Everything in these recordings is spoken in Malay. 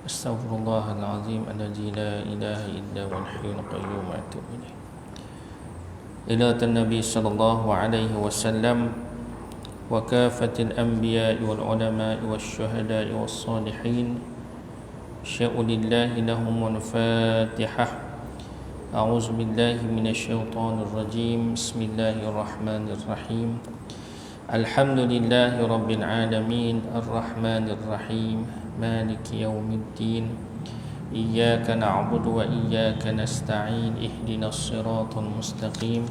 Astaghfirullahalazim alladzi la ilaha illa huwal hayyul qayyum wa atubu ilaih. Ila Nabi sallallahu alaihi wasallam wa kafatil anbiya'i wal ulama'i wasyuhada'i wassalihin sya'ulillahi lahumul fatihah. A'udzu billahi minasyaitonir rajim. Bismillahirrahmanirrahim. Alhamdulillahi rabbil alamin arrahmanir rahim maliki yaumiddin iyyaka na'budu wa iyyaka nasta'in ihdinas siratal mustaqim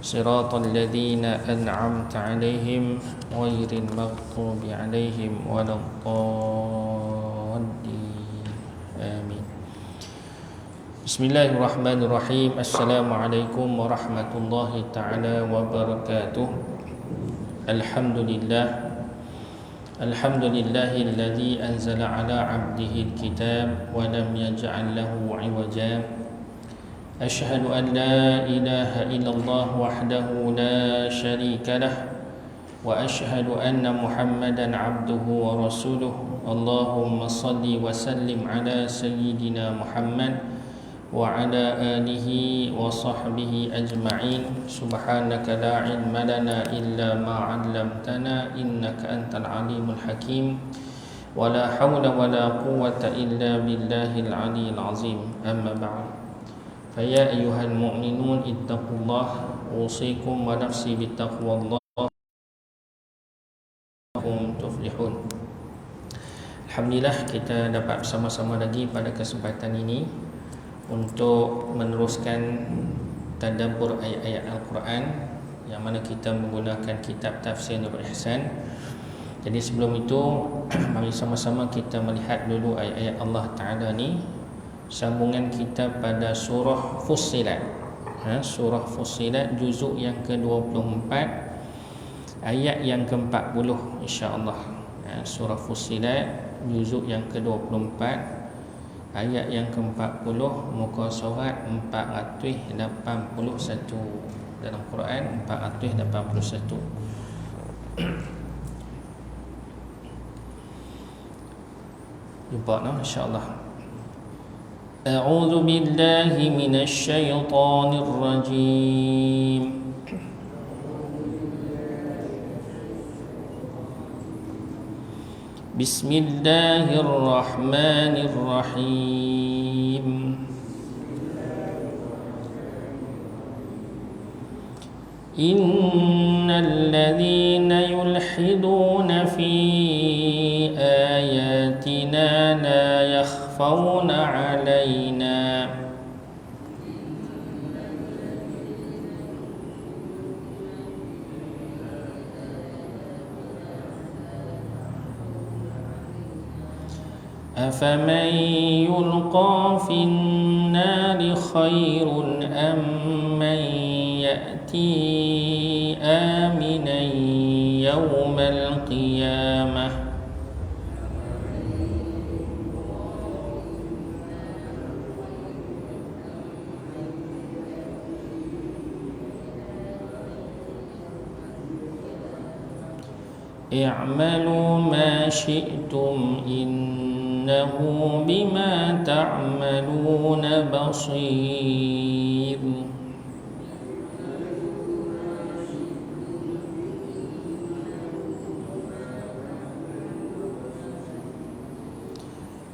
siratal ladzina an'amta 'alaihim ghairil maghdubi 'alaihim waladdallin amin. Bismillahirrahmanirrahim. Assalamualaikum warahmatullahi taala wabarakatuh. Alhamdulillahilladzi anzala ala 'abdihi al-kitab wa lam yaj'al lahu 'iwaja. Asyhadu an la ilaha illallah wahdahu la syarika lah wa asyhadu anna Muhammadan 'abduhu wa rasuluh. Allahumma shalli wa sallim ala sayyidina Muhammad wa ala alihi wa sahbihi ajma'in. Subhanaka la ilma lana illa ma 'allamtana innaka antal alimul hakim. Wa la hawla wa la quwwata illa billahil aliyyil azim. Amma ba'd. Fa ya ayyuhal mu'minun ittaqullah usikum wa nafsi bittaqwallah hum tuflihun. Alhamdulillah, kita dapat bersama-sama lagi pada kesempatan ini untuk meneruskan tadabbur ayat-ayat Al-Quran yang mana kita menggunakan kitab Tafsir Nurul Ihsan. Jadi sebelum itu mari sama-sama kita melihat dulu ayat-ayat Allah Ta'ala ni, sambungan kita pada surah Fussilat. Surah Fussilat juzuk yang ke-24 ayat yang ke-40 insya-Allah. Surah Fussilat juzuk yang ke-24 ayat yang ke-40, muka surat 481 dalam Quran 481. Jumpa noh insya-Allah. A'udzu billahi minasy syaithanir rajim. Bismillahirrahmanirrahim. Innal ladzina yulhiduna fi ayatina la yakhfawna 'alaina أفمن يلقى في النار خير أم من يأتي آمنا يوم القيامة اعملوا ما شئتم إنه بما تعملون بصير.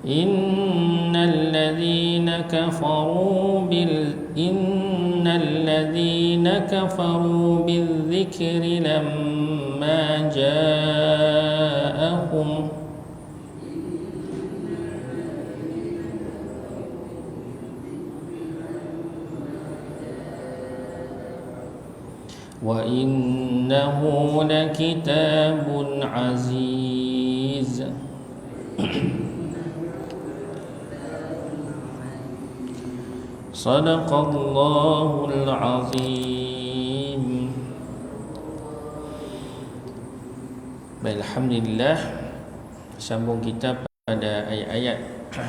إن الذين كفروا بالذكر لما جاءهم وإنه لكتاب عزيز. Sadaqallahul azim. Baik, alhamdulillah, sambung kita pada ayat-ayat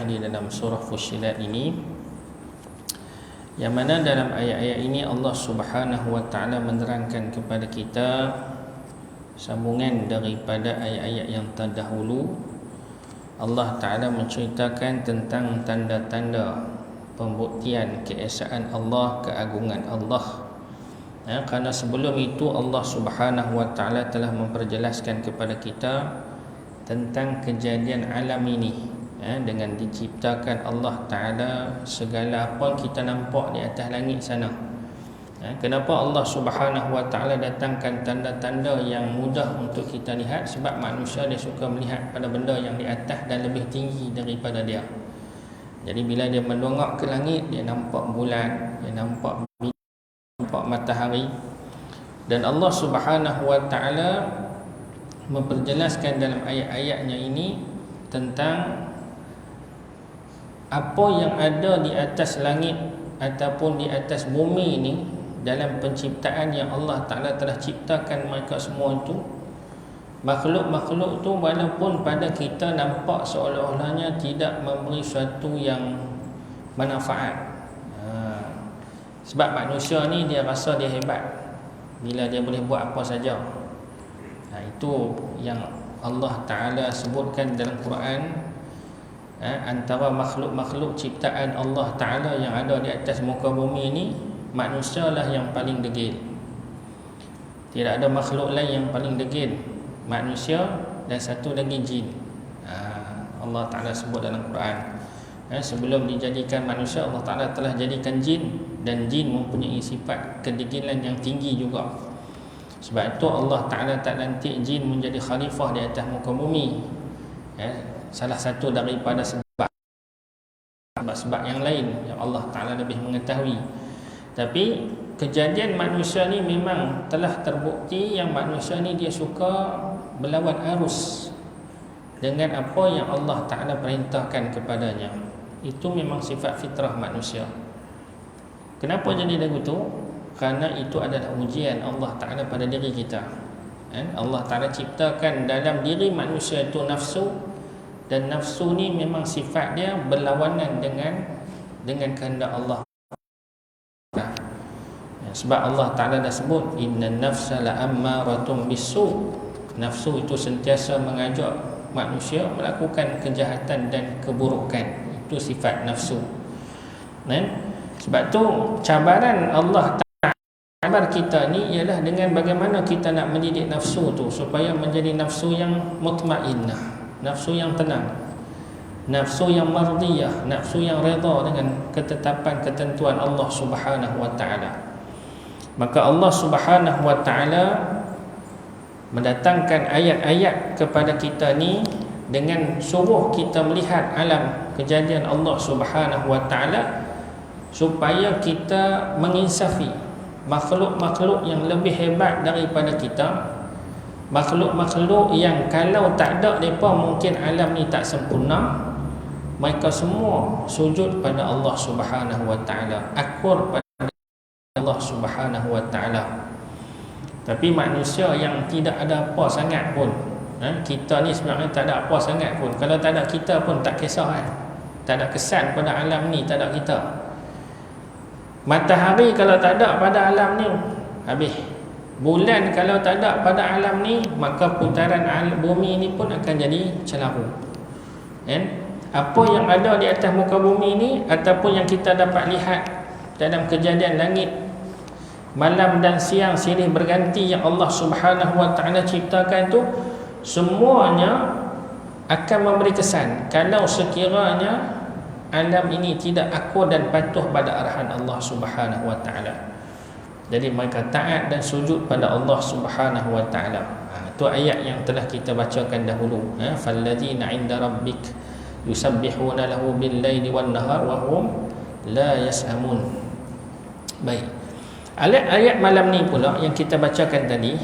di dalam surah Fussilat ini, yang mana dalam ayat-ayat ini Allah Subhanahu wa taala menerangkan kepada kita sambungan daripada ayat-ayat yang terdahulu, Allah Ta'ala menceritakan tentang tanda-tanda pembuktian keesaan Allah, keagungan Allah. Kerana sebelum itu Allah Subhanahu Wa Ta'ala telah memperjelaskan kepada kita tentang kejadian alam ini, dengan diciptakan Allah Ta'ala segala apa kita nampak di atas langit sana. Kenapa Allah Subhanahu Wa Ta'ala datangkan tanda-tanda yang mudah untuk kita lihat? Sebab manusia dia suka melihat pada benda yang di atas dan lebih tinggi daripada dia. Jadi bila dia mendongak ke langit, dia nampak bulan, dia nampak matahari. Dan Allah Subhanahu Wa Ta'ala memperjelaskan dalam ayat-ayatnya ini tentang apa yang ada di atas langit ataupun di atas bumi ini. Dalam penciptaan yang Allah Ta'ala telah ciptakan mereka semua itu, makhluk-makhluk tu walaupun pada kita nampak seolah-olahnya tidak memberi sesuatu yang manfaat. Sebab manusia ni dia rasa dia hebat bila dia boleh buat apa saja. Itu yang Allah Ta'ala sebutkan dalam Quran. Antara makhluk-makhluk ciptaan Allah Ta'ala yang ada di atas muka bumi ini, manusia lah yang paling degil. Tidak ada makhluk lain yang paling degil. Manusia dan satu lagi jin. Allah Ta'ala sebut dalam Quran. Sebelum dijadikan manusia, Allah Ta'ala telah jadikan jin. Dan jin mempunyai sifat kedegilan yang tinggi juga. Sebab itu Allah Ta'ala tak lantik jin menjadi khalifah di atas muka bumi. Salah satu daripada sebab yang lain yang Allah Ta'ala lebih mengetahui. Tapi kejadian manusia ni memang telah terbukti yang manusia ni dia suka berlawan arus dengan apa yang Allah Ta'ala perintahkan kepadanya. Itu memang sifat fitrah manusia. Kenapa jadi lagu tu? Kerana itu adalah ujian Allah Ta'ala pada diri kita. Allah Ta'ala ciptakan dalam diri manusia itu nafsu, dan nafsu ni memang sifat dia berlawanan dengan kehendak Allah. Sebab Allah Ta'ala dah sebut, innan nafsa la'ammaratun bisu. Nafsu itu sentiasa mengajak manusia melakukan kejahatan dan keburukan. Itu sifat nafsu. Sebab tu cabaran Allah Ta'ala cabar kita ni ialah dengan bagaimana kita nak mendidik nafsu tu supaya menjadi nafsu yang mutmainnah, nafsu yang tenang, nafsu yang mardiyah, nafsu yang redha dengan ketetapan ketentuan Allah Subhanahu Wa Ta'ala. Maka Allah Subhanahu Wa Ta'ala mendatangkan ayat-ayat kepada kita ni dengan suruh kita melihat alam kejadian Allah Subhanahu Wa Ta'ala supaya kita menginsafi makhluk-makhluk yang lebih hebat daripada kita, makhluk-makhluk yang kalau tak ada mereka mungkin alam ni tak sempurna. Mereka semua sujud pada Allah Subhanahu Wa Ta'ala, akur pada Allah Subhanahu Wa Ta'ala. Tapi manusia yang tidak ada apa sangat pun, kita ni sebenarnya tak ada apa sangat pun. Kalau tak ada kita pun tak kisah, tak ada kesan pada alam ni, tak ada kita. Matahari kalau tak ada pada alam ni, habis. Bulan kalau tak ada pada alam ni, maka putaran bumi ni pun akan jadi celaru. Apa yang ada di atas muka bumi ni ataupun yang kita dapat lihat dalam kejadian langit, malam dan siang silih berganti yang Allah Subhanahu Wa Ta'ala ciptakan tu, semuanya akan memberi kesan kalau sekiranya alam ini tidak akur dan patuh pada arahan Allah Subhanahu Wa Ta'ala. Jadi mereka taat dan sujud pada Allah Subhanahu Wa Ta'ala. Itu ayat yang telah kita bacakan dahulu. Falladzina 'inda rabbik yusabbihuna lahu bil-laili wan-nahar wa hum la yas'amun. Baik. Ayat malam ni pula yang kita bacakan tadi,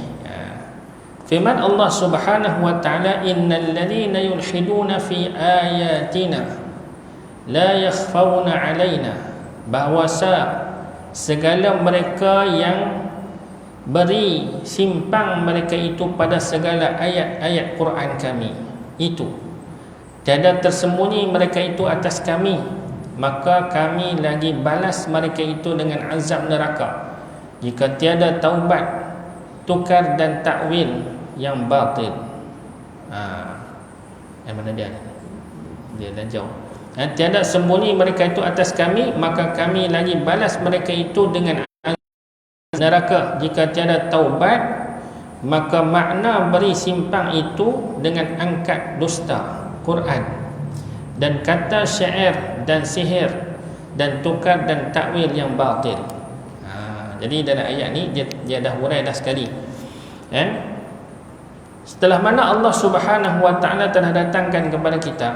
firman Allah Subhanahu Wa Ta'ala, innal ladzina yulhiduna fi ayatina la yakhfawna 'alaina, bahwasa segala mereka yang beri simpang mereka itu pada segala ayat-ayat Quran kami itu, tiada tersembunyi mereka itu atas kami, maka kami lagi balas mereka itu dengan azab neraka jika tiada taubat, tukar dan takwil yang batil. Yang mana dia? Dia dah jauh. Tiada sembunyi mereka itu atas kami, maka kami lagi balas mereka itu dengan neraka. Jika tiada taubat, maka makna beri simpang itu dengan angkat dusta Quran dan kata syair dan sihir dan tukar dan takwil yang batil. Jadi dalam ayat ni dia dah hurai dah sekali. Setelah mana Allah Subhanahu Wa Taala telah datangkan kepada kita,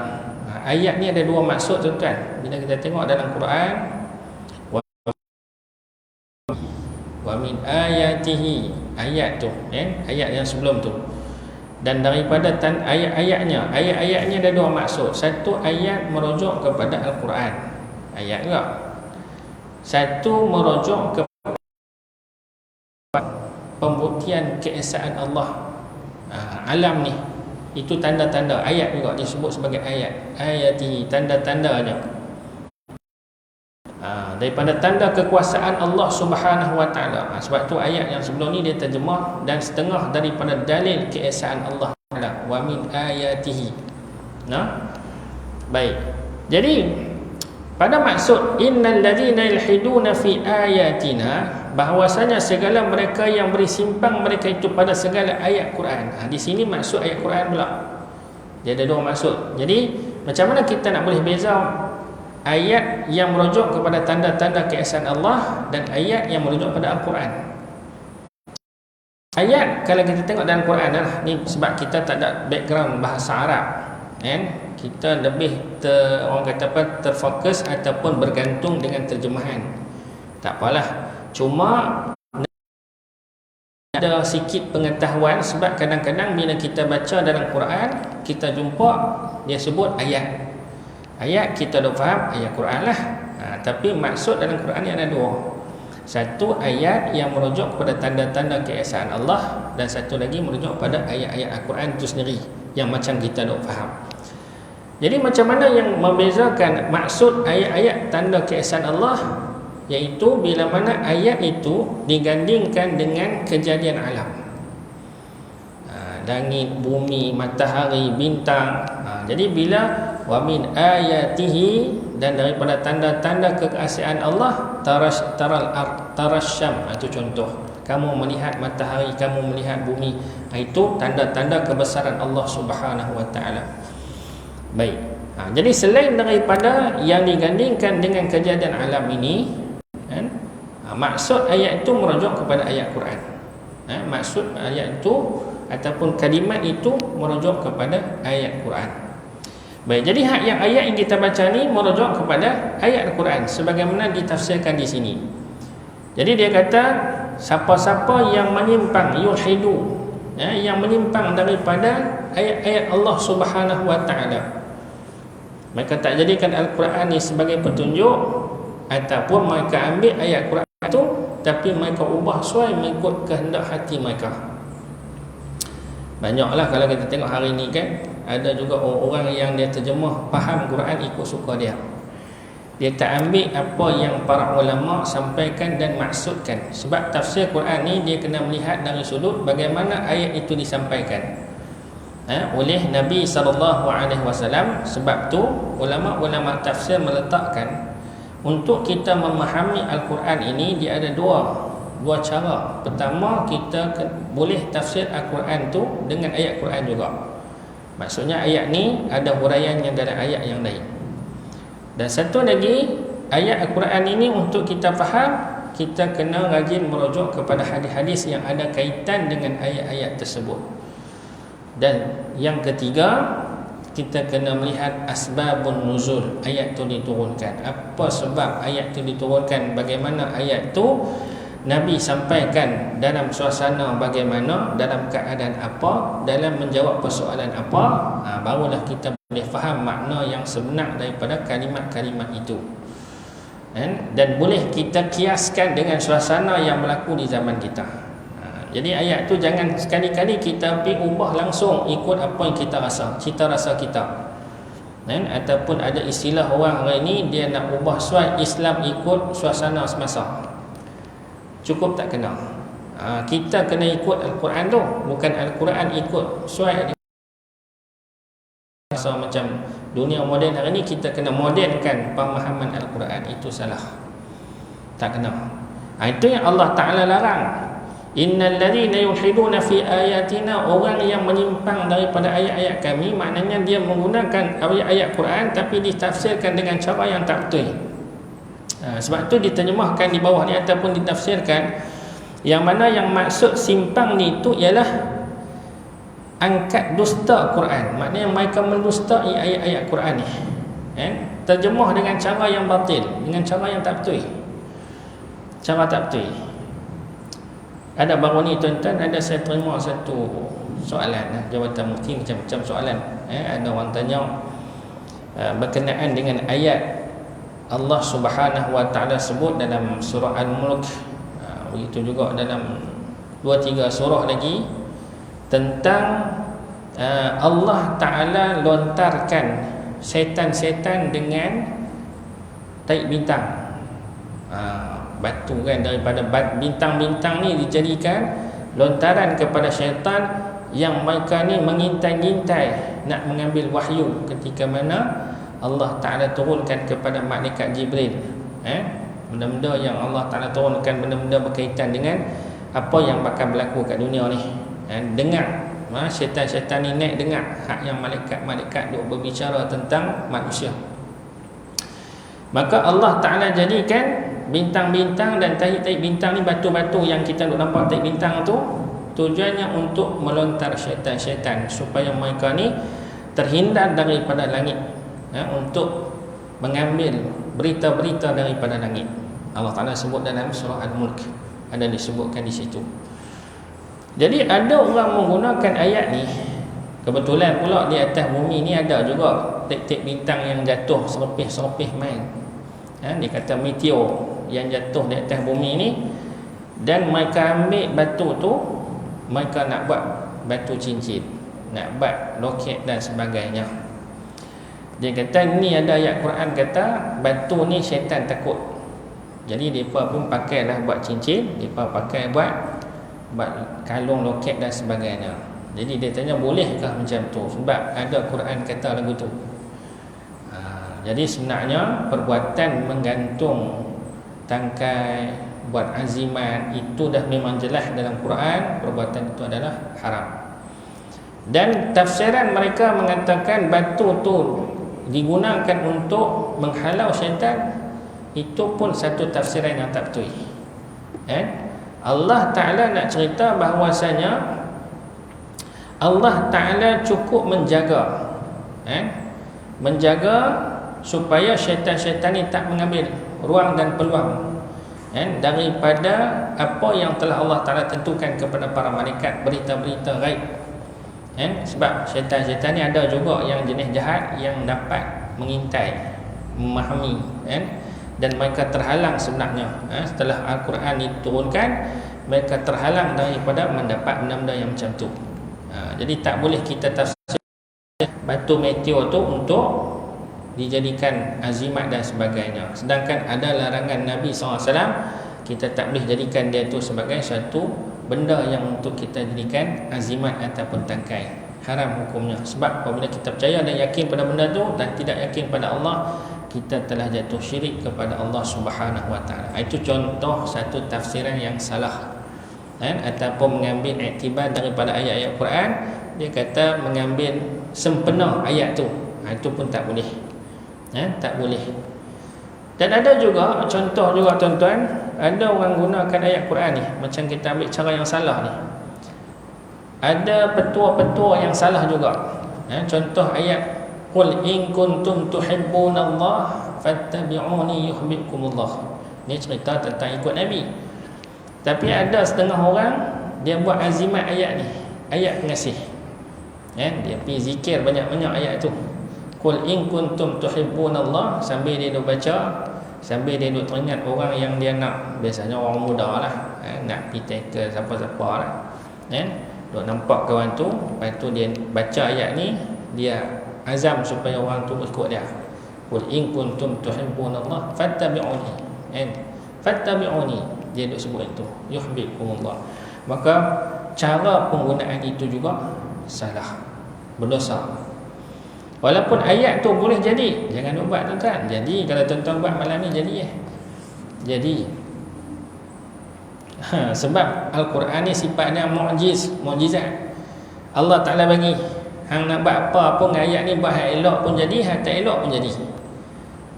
ayat ni ada dua maksud tuan-tuan. Bila kita tengok dalam Quran, wa min ayatihi, ayat tu, ayat yang sebelum tu, dan daripada ayat-ayatnya ada dua maksud. Satu, ayat merujuk kepada Al-Quran, ayat juga. Satu merujuk kepada pembuktian keesaan Allah. Alam ni itu tanda-tanda, ayat juga disebut sebagai ayat. Ayati, tanda-tandanya. Daripada tanda kekuasaan Allah Subhanahu Wa Taala. Sebab tu ayat yang sebelum ni dia terjemah dan setengah daripada dalil keesaan Allah Taala. Wa min ayatihi. Baik. Jadi pada maksud innal ladzina yalhiduna fi ayatina, bahwasanya segala mereka yang beri simpang mereka itu pada segala ayat Quran. Di sini maksud ayat Quran pula. Dia ada dua maksud. Jadi macam mana kita nak boleh beza ayat yang merujuk kepada tanda-tanda keesaan Allah dan ayat yang merujuk pada Al-Quran? Ayat kalau kita tengok dalam Quran ni, sebab kita tak ada background bahasa Arab, kita lebih orang kata apa, terfokus ataupun bergantung dengan terjemahan. Tak apalah. Cuma ada sikit pengetahuan, sebab kadang-kadang bila kita baca dalam Quran, kita jumpa dia sebut ayat. Ayat kita dah faham ayat Quran lah. Tapi maksud dalam Quran ni ada dua. Satu, ayat yang merujuk kepada tanda-tanda keesaan Allah, dan satu lagi merujuk kepada ayat-ayat Al-Quran itu sendiri yang macam kita dah faham. Jadi macam mana yang membezakan maksud ayat-ayat tanda keesaan Allah? Iaitu bila mana ayat itu digandingkan dengan kejadian alam, langit, bumi, matahari, bintang. Jadi bila wa min ayatihi, dan daripada tanda-tanda kekuasaan Allah, tarasyam, itu contoh. Kamu melihat matahari, kamu melihat bumi, itu tanda-tanda kebesaran Allah Subhanahu Wa Taala. Baik. Jadi selain daripada yang digandingkan dengan kejadian alam ini, maksud ayat itu merujuk kepada ayat Quran. Maksud ayat itu ataupun kalimat itu merujuk kepada ayat Quran. Baik, jadi ayat yang kita baca ni merujuk kepada ayat Al-Quran sebagaimana ditafsirkan di sini. Jadi dia kata siapa-siapa yang menyimpang, yulhidu, yang menyimpang daripada ayat-ayat Allah Subhanahu Wa Taala, mereka tak jadikan Al-Quran ni sebagai petunjuk, ataupun mereka ambil ayat Quran itu tapi mereka ubah sesuai mengikut kehendak hati mereka. Banyaklah kalau kita tengok hari ni kan, ada juga orang yang dia terjemah faham Quran ikut suka dia. Dia tak ambil apa yang para ulama sampaikan dan maksudkan. Sebab tafsir Quran ni dia kena melihat dari sudut bagaimana ayat itu disampaikan oleh Nabi SAW. Sebab tu ulama-ulama tafsir meletakkan untuk kita memahami Al-Quran ini, dia ada dua cara. Pertama, kita boleh tafsir Al-Quran tu dengan ayat Quran juga. Maksudnya ayat ni ada huraiannya dalam ayat yang lain. Dan satu lagi, ayat Al-Quran ini untuk kita faham, kita kena rajin merujuk kepada hadis-hadis yang ada kaitan dengan ayat-ayat tersebut. Dan yang ketiga, kita kena melihat asbabun nuzul ayat itu diturunkan. Apa sebab ayat itu diturunkan, bagaimana ayat itu Nabi sampaikan dalam suasana bagaimana, dalam keadaan apa, dalam menjawab persoalan apa, barulah kita boleh faham makna yang sebenar daripada kalimat-kalimat itu. Dan boleh kita kiaskan dengan suasana yang berlaku di zaman kita. Jadi ayat tu jangan sekali-kali kita pergi ubah langsung ikut apa yang kita rasa, cita rasa kita. Ataupun ada istilah orang hari ni, dia nak ubah sesuai Islam ikut suasana semasa. Cukup tak kena. Kita kena ikut Al-Quran tu, bukan Al-Quran ikut sesuai rasa macam dunia moden hari ni kita kena modenkan pemahaman Al-Quran. Itu salah, tak kena. Itu yang Allah Ta'ala larang. Innal ladzina yulhiduna fi ayatina, orang yang menyimpang daripada ayat-ayat kami, maknanya dia menggunakan ayat-ayat Quran tapi ditafsirkan dengan cara yang tak betul. Sebab tu diterjemahkan di bawah ni ataupun ditafsirkan yang mana yang maksud simpang ni tu ialah angkat dusta Quran, maknanya mereka mendustai ayat-ayat Quran ni. Terjemah dengan cara yang batil, dengan cara yang tak betul. Cara tak betul. Ada baru ni tuan-tuan, ada saya terima satu soalan jawatan mufti, macam-macam soalan. Ada orang tanya berkenaan dengan ayat Allah Subhanahu Wa Taala sebut dalam surah Al-Mulk, begitu juga dalam 2-3 surah lagi, tentang Allah Ta'ala lontarkan setan-setan dengan taik bintang. Batu kan, daripada bintang-bintang ni dijadikan lontaran kepada syaitan yang mereka ni mengintai-intai nak mengambil wahyu ketika mana Allah Ta'ala turunkan kepada malaikat Jibril. Benda-benda yang Allah Ta'ala turunkan, benda-benda berkaitan dengan apa yang bakal berlaku kat dunia ni. Dengar, syaitan-syaitan ni naik dengar hak yang malaikat-malaikat duk berbicara tentang manusia. Maka Allah Ta'ala jadikan bintang-bintang dan tahi-tahi bintang ni, batu-batu yang kita duk nampak tahi bintang tu, tujuannya untuk melontar syaitan-syaitan supaya mereka ni terhindar daripada langit, untuk mengambil berita-berita daripada langit. Allah Ta'ala sebut dalam surah Al-Mulk, ada disebutkan di situ. Jadi ada orang menggunakan ayat ni, kebetulan pula di atas bumi ni ada juga titik bintang yang jatuh serpih-serpih main. Dia kata meteor yang jatuh di atas bumi ni, dan mereka ambil batu tu, mereka nak buat batu cincin, nak buat loket dan sebagainya. Dia kata ni ada ayat Quran kata batu ni syaitan takut. Jadi mereka pun pakailah buat cincin, mereka pakai buat kalung, loket dan sebagainya. Jadi dia tanya bolehkah macam tu, sebab ada Quran kata lagu tu. Jadi sebenarnya perbuatan menggantung tangkai, buat azimat, itu dah memang jelas dalam Quran, perbuatan itu adalah haram. Dan tafsiran mereka mengatakan batu tu digunakan untuk menghalau syaitan, itu pun satu tafsiran yang tak betul. Allah Ta'ala nak cerita bahawasanya Allah Ta'ala cukup menjaga, menjaga supaya syaitan-syaitan ni tak mengambil ruang dan peluang daripada apa yang telah Allah Ta'ala tentukan kepada para malaikat, berita-berita gaib. Sebab syaitan-syaitan ni ada juga yang jenis jahat yang dapat mengintai, memahami, dan mereka terhalang sebenarnya. Setelah Al-Quran diturunkan, mereka terhalang daripada mendapat benda-benda yang macam tu. Jadi tak boleh kita tafsir batu meteor tu untuk dijadikan azimat dan sebagainya. Sedangkan ada larangan Nabi SAW, kita tak boleh jadikan dia tu sebagai satu benda yang untuk kita jadikan azimat ataupun tangkai. Haram hukumnya. Sebab apabila kita percaya dan yakin pada benda tu dan tidak yakin pada Allah, kita telah jatuh syirik kepada Allah Subhanahu Wa Ta'ala. Itu contoh satu tafsiran yang salah, ataupun mengambil iktibar daripada ayat-ayat Quran. Dia kata mengambil sempena ayat tu, itu pun tak boleh. Tak boleh. Dan ada juga contoh juga tuan-tuan, ada orang gunakan ayat Quran ni, macam kita ambil cara yang salah ni, ada petua-petua yang salah juga. Contoh ayat qul in kuntum tuhibbunallaha fattabi'uni yuhibbukumullah. Ni cerita tentang ikut Nabi. Tapi ada setengah orang dia buat azimat ayat ni, ayat pengasih. Dia pergi zikir banyak-banyak ayat tu. Qul in kuntum tuhibbunallah, sambil dia duk baca, sambil dia duk teringat orang yang dia nak, biasanya orang muda lah, nak pergi ke siapa-siapa lah, duk nampak kawan tu, lepas tu dia baca ayat ni, dia azam supaya orang tu ikut dia. Qul in kuntum tuhibbunallah fattabi'uni, fattabi'uni, dia duk sebut itu, yuhibbukumullah. Maka cara penggunaan itu juga salah, berdosa. Walaupun ayat tu boleh jadi, jangan buat tuan-tuan. Jadi kalau tuan-tuan buat malam ni jadi Jadi sebab Al-Quran ni sifatnya mukjizat. Allah Ta'ala bagi hang nak buat apa pun ayat ni, buat hak elok pun jadi, hak tak elok pun jadi.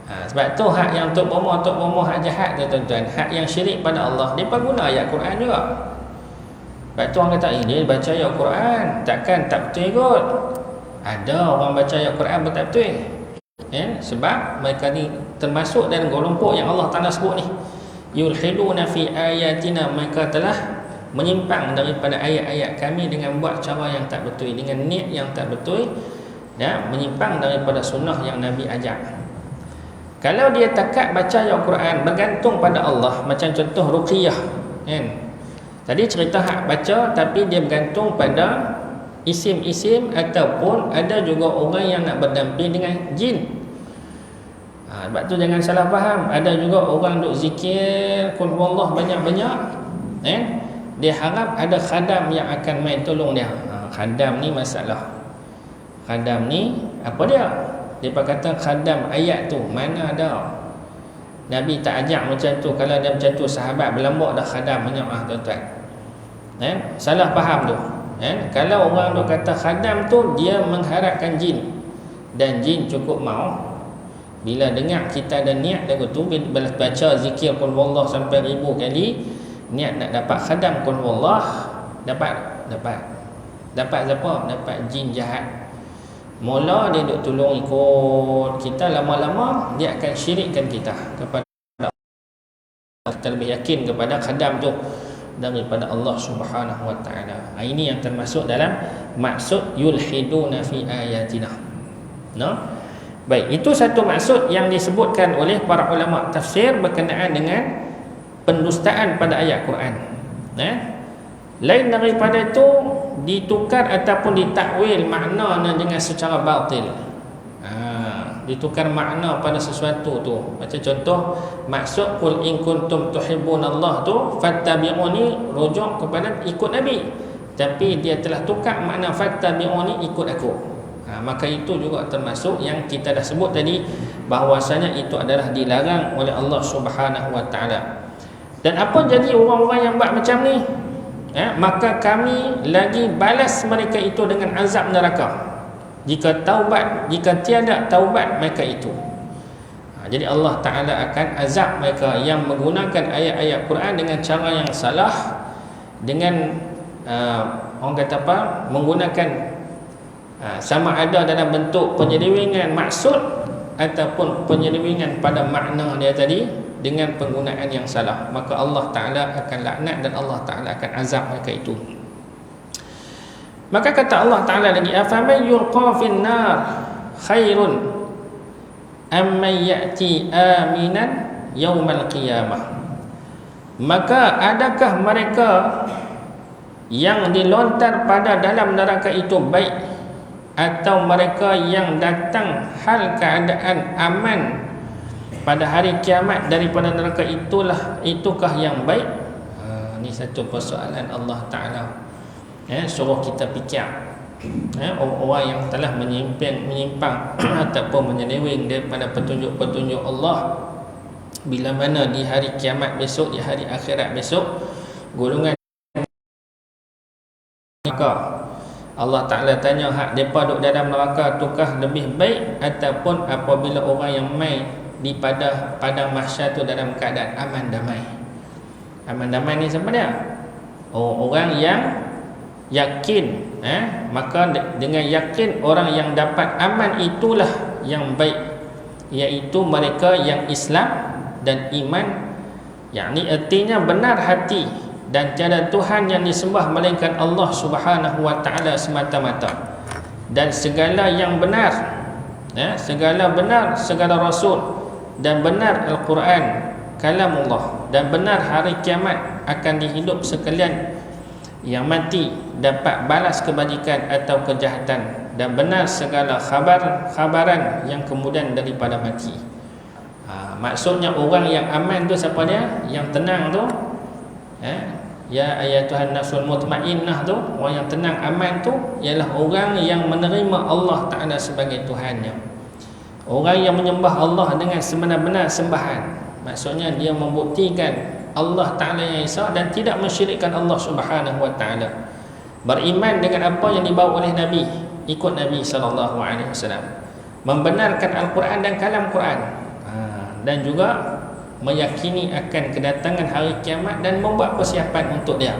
Sebab tu hak yang tok bomoh hak jahat tu tuan-tuan, hak yang syirik pada Allah, depa guna ayat Quran juga. Sebab tu orang kata dia baca ayat Quran takkan tak betul kot. Ada orang baca ayat Quran betul betul. Sebab mereka ni termasuk dalam kelompok yang Allah Ta'ala sebut ni, yulhiduna fi ayatina, mereka telah menyimpang daripada ayat-ayat kami dengan buat cara yang tak betul, dengan niat yang tak betul, dan menyimpang daripada sunnah yang Nabi ajak. Kalau dia takat baca ayat Quran bergantung pada Allah, macam contoh ruqyah kan, tadi cerita hak baca tapi dia bergantung pada isim-isim, ataupun ada juga orang yang nak berdamping dengan jin. Sebab tu jangan salah faham, ada juga orang duk zikir qul huwallah banyak-banyak, dia harap ada khadam yang akan main tolong dia. Khadam ni masalah. Khadam ni apa dia? Dia kata khadam ayat tu mana ada. Nabi tak ajak macam tu. Kalau ada macam tu sahabat berlambak dah khadam banyak tuan-tuan. Salah faham tu. Kalau orang tu kata khadam tu, dia mengharapkan jin, dan jin cukup mau bila dengar kita ada niat lagu tu, bila baca zikir qul huwallah sampai 1000 kali, niat nak dapat khadam qul huwallah, dapat siapa? Dapat jin jahat. Mula dia duk tolong ikut kita, lama-lama dia akan syirikkan kita kepada kita lebih yakin kepada khadam tu daripada Allah Subhanahu wa taala. Ini yang termasuk dalam maksud yulhiduna fi ayatina. Baik, itu satu maksud yang disebutkan oleh para ulama tafsir berkenaan dengan pendustaan pada ayat Quran. Lain daripada itu ditukar ataupun ditakwil maknanya dengan secara batil. Ditukar makna pada sesuatu tu. Macam contoh maksud qul in kuntum tuhibbunallah tu, fattabi'uni, rujuk kepada ikut Nabi, tapi dia telah tukar makna fattabi'uni, ikut aku. Maka itu juga termasuk yang kita dah sebut tadi, bahawasanya itu adalah dilarang oleh Allah Subhanahu wa taala. Dan apa jadi orang-orang yang buat macam ni? Maka kami lagi balas mereka itu dengan azab neraka jika tiada taubat mereka itu. Jadi Allah Ta'ala akan azab mereka yang menggunakan ayat-ayat Quran dengan cara yang salah, dengan orang kata apa, menggunakan sama ada dalam bentuk penyelewengan maksud ataupun penyelewengan pada makna dia tadi dengan penggunaan yang salah. Maka Allah Ta'ala akan laknat dan Allah Ta'ala akan azab mereka itu. Maka kata Allah Ta'ala lagi, afaman yulqa fin nar khairun amman ya'ti aminan yaumal qiyamah. Maka adakah mereka yang dilontar pada dalam neraka itu baik, atau mereka yang datang hal keadaan aman pada hari kiamat daripada neraka itukah yang baik? Ini satu persoalan Allah Ta'ala suruh kita fikir. Orang yang telah menyimpang ataupun menyeleweng daripada petunjuk-petunjuk Allah, bila mana di hari kiamat besok, di hari akhirat besok, golongan neraka, Allah Ta'ala tanya hak mereka duduk dalam neraka tukah lebih baik, ataupun apabila orang yang mai di padang mahsyar tu dalam keadaan aman damai. Aman damai ni siapa dia? Orang yang yakin. Maka dengan yakin orang yang dapat aman itulah yang baik, iaitu mereka yang Islam dan iman, yakni artinya benar hati dan tiada Tuhan yang disembah melainkan Allah Subhanahu wa taala semata-mata, dan segala yang benar, segala benar, segala rasul, dan benar Al-Quran kalamullah, dan benar hari kiamat akan dihidup sekalian yang mati dapat balas kebajikan atau kejahatan, dan benar segala khabaran yang kemudian daripada mati. Maksudnya orang yang aman tu siapa dia? Yang tenang tu, Ya ayatuhan nafsul mutmainnah tu, orang yang tenang aman tu ialah orang yang menerima Allah Ta'ala sebagai Tuhannya. Orang yang menyembah Allah dengan sebenar-benar sembahan. Maksudnya dia membuktikan Allah Ta'ala yang Esa dan tidak mensyirikkan Allah Subhanahu Wa Ta'ala. Beriman dengan apa yang dibawa oleh Nabi, ikut Nabi SAW. Membenarkan Al-Quran dan kalam Quran. Dan juga meyakini akan kedatangan hari kiamat dan membuat persiapan untuk dia.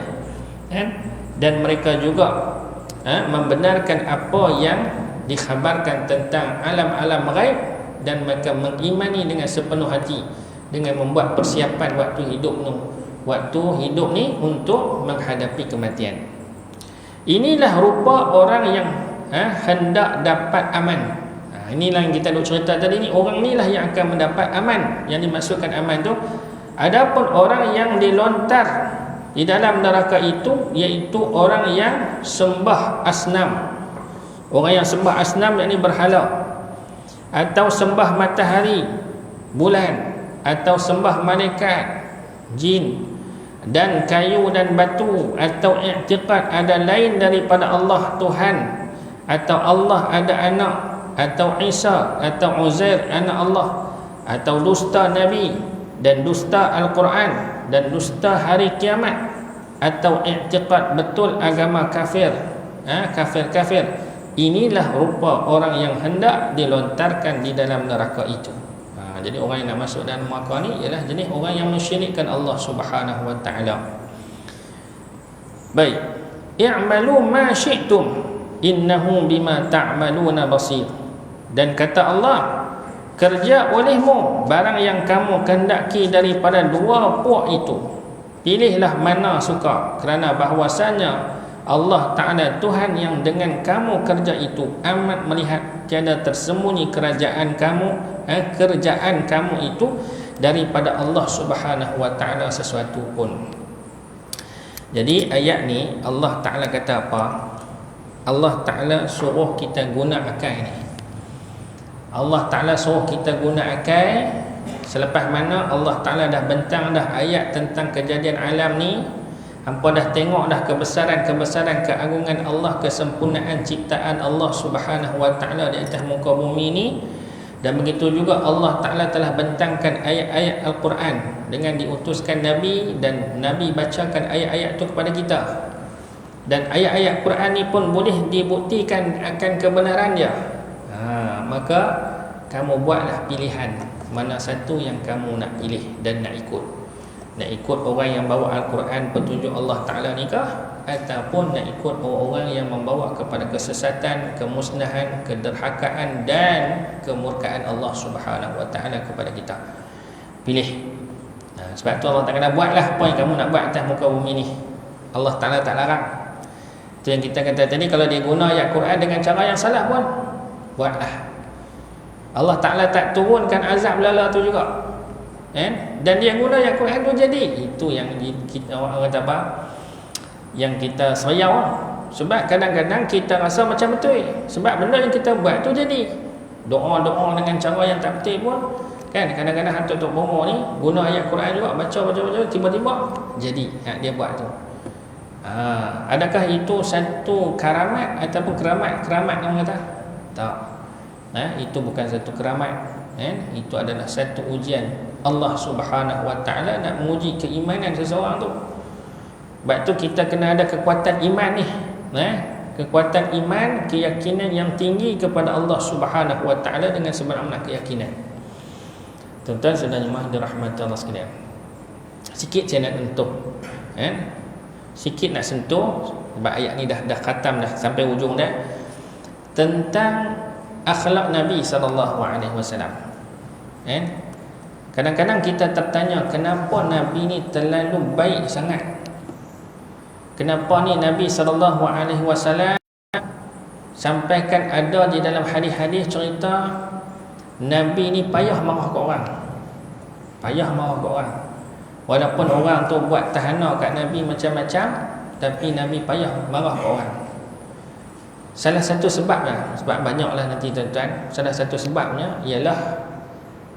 Dan mereka juga membenarkan apa yang dikhabarkan tentang alam-alam ghaib, dan mereka mengimani dengan sepenuh hati dengan membuat persiapan waktu hidup ni untuk menghadapi kematian. Inilah rupa orang yang hendak dapat aman. Inilah yang kita duk cerita tadi ni. Orang inilah yang akan mendapat aman. Yang dimaksudkan aman tu, adapun orang yang dilontar di dalam neraka itu, iaitu orang yang sembah asnam. Orang yang sembah asnam, yakni berhala, atau sembah matahari, bulan, atau sembah malaikat, jin, dan kayu dan batu, atau i'tiqad ada lain daripada Allah Tuhan, atau Allah ada anak, atau Isa atau Uzair anak Allah, atau dusta Nabi dan dusta Al-Quran dan dusta hari kiamat, atau i'tiqad betul agama kafir, kafir-kafir. Inilah rupa orang yang hendak dilontarkan di dalam neraka itu. Jadi orang yang nak masuk dalam neraka ni ialah jenis orang yang mensyirikkan Allah Subhanahu Wa Ta'ala. Baik, i'malu ma syi'tum innahu bima ta'maluna basir. Dan kata Allah, kerja olehmu barang yang kamu kehendaki daripada dua puak itu. Pilihlah mana suka, kerana bahwasanya Allah Ta'ala Tuhan yang dengan kamu kerja itu amat melihat, tiada tersembunyi kerajaan kamu itu daripada Allah Subhanahu Wa Ta'ala sesuatu pun. Jadi ayat ni Allah Ta'ala kata apa? Allah Ta'ala suruh kita guna akal ni. Allah Ta'ala suruh kita guna akal. Selepas mana Allah Ta'ala dah bentang dah ayat tentang kejadian alam ni, hampa dah tengok dah kebesaran keagungan Allah, kesempurnaan ciptaan Allah Subhanahu Wa Ta'ala di atas muka bumi ni. Dan begitu juga Allah Ta'ala telah bentangkan ayat-ayat Al-Quran dengan diutuskan Nabi, dan Nabi bacakan ayat-ayat itu kepada kita. Dan ayat-ayat Quran ni pun boleh dibuktikan akan kebenaran dia. Maka kamu buatlah pilihan mana satu yang kamu nak pilih dan nak ikut. Nak ikut orang yang bawa Al-Quran petunjuk Allah Ta'ala nikah, ataupun nak ikut orang-orang yang membawa kepada kesesatan, kemusnahan, kederhakaan dan kemurkaan Allah Subhanahu Wa Ta'ala kepada kita. Pilih. Sebab tu Allah Ta'ala buatlah apa yang kamu nak buat atas muka bumi ni. Allah Ta'ala tak larang. Itu yang kita kata tadi, kalau dia guna ayat Quran dengan cara yang salah pun, buatlah. Allah Ta'ala tak turunkan azab lala tu juga, dan dia guna ayat Quran tu jadi. Itu yang kita orang kata apa, yang kita seriau. Sebab kadang-kadang kita rasa macam betul, sebab benda yang kita buat tu jadi. Doa-doa dengan cara yang tak betul pun, kan, kadang-kadang hantu-hantu bomo ni guna ayat Quran juga, baca tiba-tiba jadi dia buat tu. Adakah itu satu karamat ataupun keramat yang kata? Tak. Itu bukan satu keramat. Itu adalah satu ujian Allah Subhanahu Wa Ta'ala nak menguji keimanan seseorang tu. Sebab tu kita kena ada kekuatan iman ni. Kekuatan iman, keyakinan yang tinggi kepada Allah Subhanahu Wa Ta'ala dengan sebenar-benar keyakinan. Tuan-tuan saudara jemaah dirahmati Allah sekalian, sikit saya nak sentuh, sikit nak sentuh, sebab ayat ni dah khatam dah sampai ujung dah, tentang akhlak Nabi SAW. Kadang-kadang kita tertanya, kenapa Nabi ni terlalu baik sangat? Kenapa ni Nabi SAW sampaikan ada di dalam hadis-hadis cerita Nabi ni payah marah ke orang. Walaupun orang tu buat tahana kat Nabi macam-macam, tapi Nabi payah marah ke orang. Salah satu sebabnya, sebab banyaklah nanti tuan-tuan, salah satu sebabnya ialah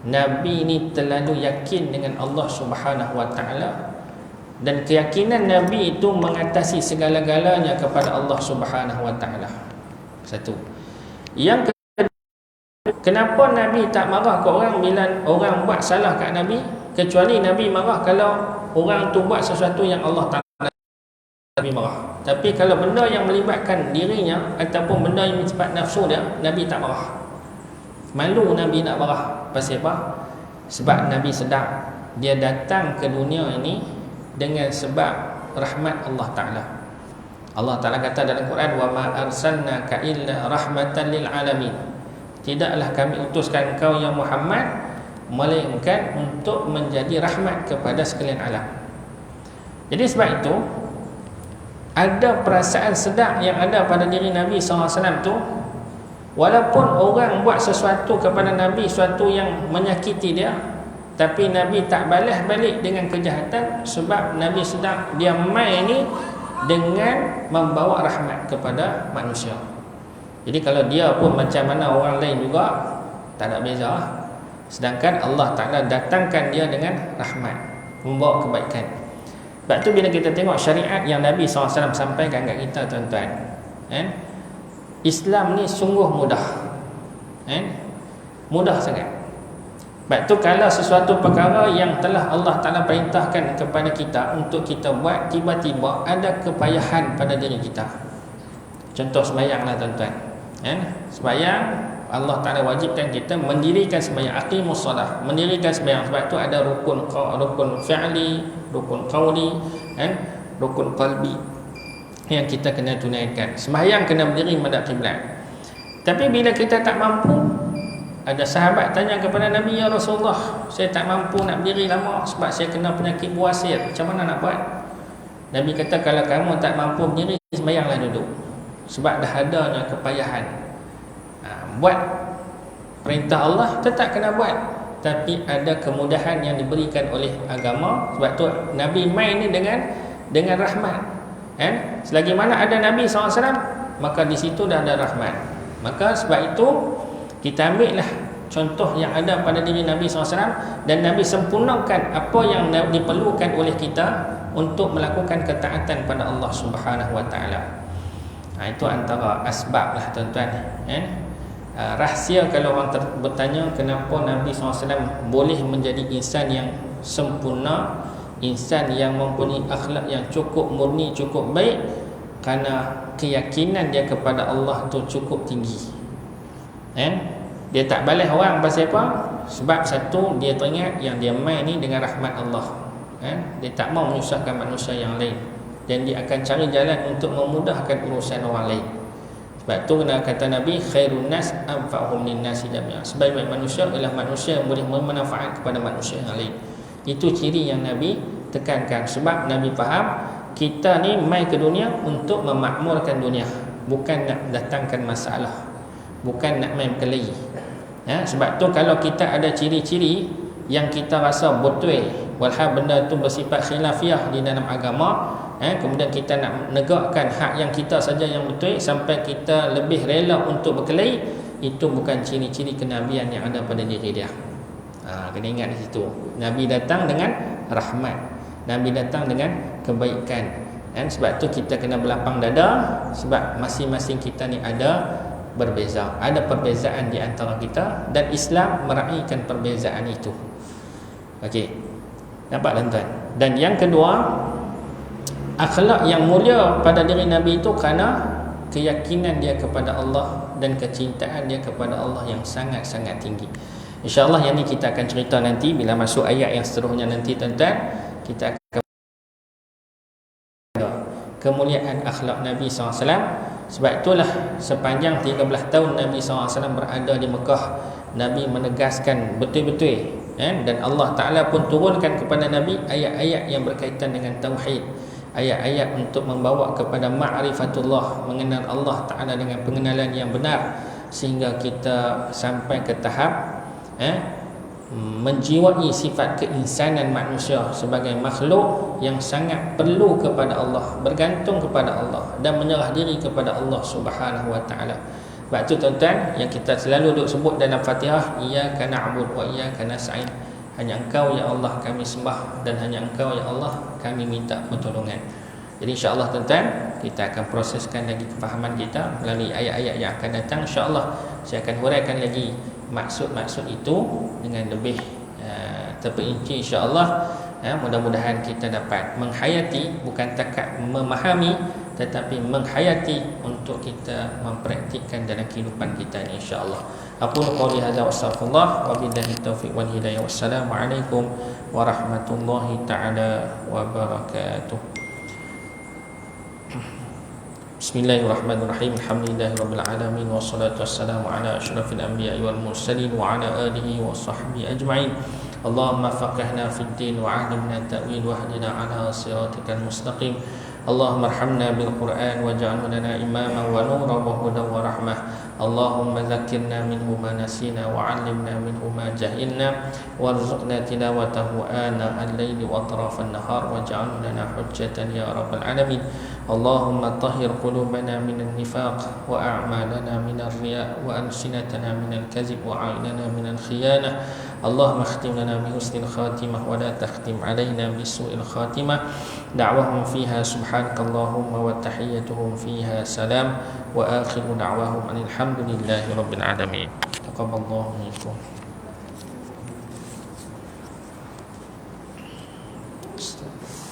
Nabi ni terlalu yakin dengan Allah Subhanahu Wa Ta'ala Dan keyakinan Nabi itu mengatasi segala-galanya kepada Allah Subhanahu wa taala. Satu. Yang kedua, kenapa Nabi tak marah ke orang bila orang buat salah kat Nabi, kecuali Nabi marah kalau orang tu buat sesuatu yang Allah Taala Nabi marah. Tapi kalau benda yang melibatkan dirinya ataupun benda yang sifat nafsu dia, Nabi tak marah. Malu Nabi nak marah. Pasal apa? Sebab Nabi sedar dia datang ke dunia ini dengan sebab rahmat Allah Ta'ala. Allah Ta'ala kata dalam Quran, وَمَا أَرْسَلْنَاكَ إِلَّا رَحْمَةً لِلْعَالَمِينَ. Tidaklah kami utuskan engkau ya Muhammad melainkan untuk menjadi rahmat kepada sekalian alam. Jadi sebab itu ada perasaan sedar yang ada pada diri Nabi SAW tu, walaupun orang buat sesuatu kepada Nabi, sesuatu yang menyakiti dia, tapi Nabi tak balas balik dengan kejahatan, sebab Nabi sedang dia mai ni dengan membawa rahmat kepada manusia. Jadi kalau dia pun macam mana orang lain juga, tak ada beza. Sedangkan Allah Ta'ala datangkan dia dengan rahmat, membawa kebaikan. Sebab tu bila kita tengok syariat yang Nabi SAW sampaikan kat kita, tuan-tuan, Islam ni sungguh mudah, mudah sangat. Sebab tu kalau sesuatu perkara yang telah Allah Ta'ala perintahkan kepada kita untuk kita buat, tiba-tiba ada kepayahan pada diri kita. Contoh sembahyang lah, tuan-tuan. Sembahyang, Allah Ta'ala wajibkan kita mendirikan sembahyang, aqimus solah, mendirikan sembahyang. Sebab tu ada rukun fi'li, rukun qawli, rukun qalbi yang kita kena tunaikan. Sembahyang kena berdiri madhab kiblat. Tapi bila kita tak mampu, ada sahabat tanya kepada Nabi, ya Rasulullah, saya tak mampu nak berdiri lama sebab saya kena penyakit buasir, macam mana nak buat? Nabi kata, kalau kamu tak mampu berdiri, sembahyanglah duduk, sebab dah adanya kepayahan. Buat perintah Allah tetap kena buat, tapi ada kemudahan yang diberikan oleh agama. Sebab tu Nabi main ni dengan rahmat. Selagi mana ada Nabi SAW, maka di situ dah ada rahmat. Maka sebab itu kita ambillah contoh yang ada pada diri Nabi SAW, dan Nabi sempurnakan apa yang diperlukan oleh kita untuk melakukan ketaatan pada Allah Subhanahu wa taala. Itu antara asbab lah, tuan-tuan. Rahsia kalau orang bertanya kenapa Nabi SAW boleh menjadi insan yang sempurna, insan yang mempunyai akhlak yang cukup murni, cukup baik, kerana keyakinan dia kepada Allah tu cukup tinggi. Dia tak balas orang pasal apa? Sebab satu, dia teringat yang dia main ni dengan rahmat Allah. Dia tak mau menyusahkan manusia yang lain, dan dia akan cari jalan untuk memudahkan urusan orang lain. Sebab tu kena kata Nabi, khairun nas anfa'uhum linnasi jami'an. Sebaik-baik manusia ialah manusia yang boleh bermanfaat kepada manusia yang lain. Itu ciri yang Nabi tekankan. Sebab Nabi faham kita ni mai ke dunia untuk memakmurkan dunia, bukan nak datangkan masalah, bukan nak main berkelahi. Sebab tu kalau kita ada ciri-ciri yang kita rasa betul, walhal benda tu bersifat khilafiah di dalam agama, kemudian kita nak negakkan hak yang kita saja yang betul sampai kita lebih rela untuk berkelahi, itu bukan ciri-ciri kenabian yang ada pada diri dia. Kena ingat di situ. Nabi datang dengan rahmat, Nabi datang dengan kebaikan. Sebab tu kita kena berlapang dada, sebab masing-masing kita ni ada berbeza, ada perbezaan di antara kita, dan Islam meraihkan perbezaan itu. Okey, nampak tuan-tuan? Dan yang kedua, akhlak yang mulia pada diri Nabi itu kerana keyakinan dia kepada Allah dan kecintaan dia kepada Allah yang sangat-sangat tinggi. InsyaAllah yang ni kita akan cerita nanti bila masuk ayat yang seterusnya nanti, tuan-tuan. Kita akan kemuliaan akhlak Nabi SAW. Sebab itulah sepanjang 13 tahun Nabi SAW berada di Mekah, Nabi menegaskan betul-betul, dan Allah Ta'ala pun turunkan kepada Nabi ayat-ayat yang berkaitan dengan tauhid, ayat-ayat untuk membawa kepada ma'rifatullah, mengenal Allah Ta'ala dengan pengenalan yang benar, sehingga kita sampai ke tahap menjiwai sifat keinsanan manusia sebagai makhluk yang sangat perlu kepada Allah, bergantung kepada Allah, dan menyerah diri kepada Allah Subhanahu wa taala. Sebab tu tuan-tuan, yang kita selalu duk sebut dalam Fatihah, iyyaka na'budu wa iyyaka nasta'in, Hanya Engkau ya Allah kami sembah, dan hanya Engkau ya Allah kami minta pertolongan. Jadi insya-Allah tuan-tuan, kita akan proseskan lagi kefahaman kita melalui ayat-ayat yang akan datang. Insya-Allah saya akan huraikan lagi maksud-maksud itu dengan lebih terperinci insya-Allah. Mudah-mudahan kita dapat menghayati, bukan takat memahami, tetapi menghayati untuk kita mempraktikkan dalam kehidupan kita ini insya-Allah. Aku qouli hadza wa astaghfirullah wa billahi taufiq wal hidayah. Wassalamualaikum warahmatullahi taala wabarakatuh. Bismillahirrahmanirrahim. Alhamdulillahirabbil alamin wassalatu wassalamu ala asyrafil anbiya'i wal mursalin wa ala alihi wa sahbihi ajma'in. Allahumma faqihna fid din wa 'allimna ta'wil wa hdina ala siratikal mustaqim. Allahumma arhamna bil Qur'an waj'alhu lana imaman wa nuran wa hudan wa rahmah. Allahumma dzakkirna minhu ma nasina wa 'allimna minhu ma jahilna warzuqna tilawatahu ana al-laili wa atrafan nahar waj'alhu lana hujjatan ya rabbal alamin. Allahumma tahhir qulubana minan nifaq wa a'malana minar riya wa alsinatana minal kazib wa 'aynana minal khiyanah. Allahumma khtim lana bi husnil khatimah wa la takhtim alaina bi su'il khatimah. Da'wahum fiha subhanakallahumma wa tahiyyatuhum fiha salam wa akhiru da'wahum alhamdulillahi rabbil alamin. Taqabbalallahu minkum. Astaghfirullah.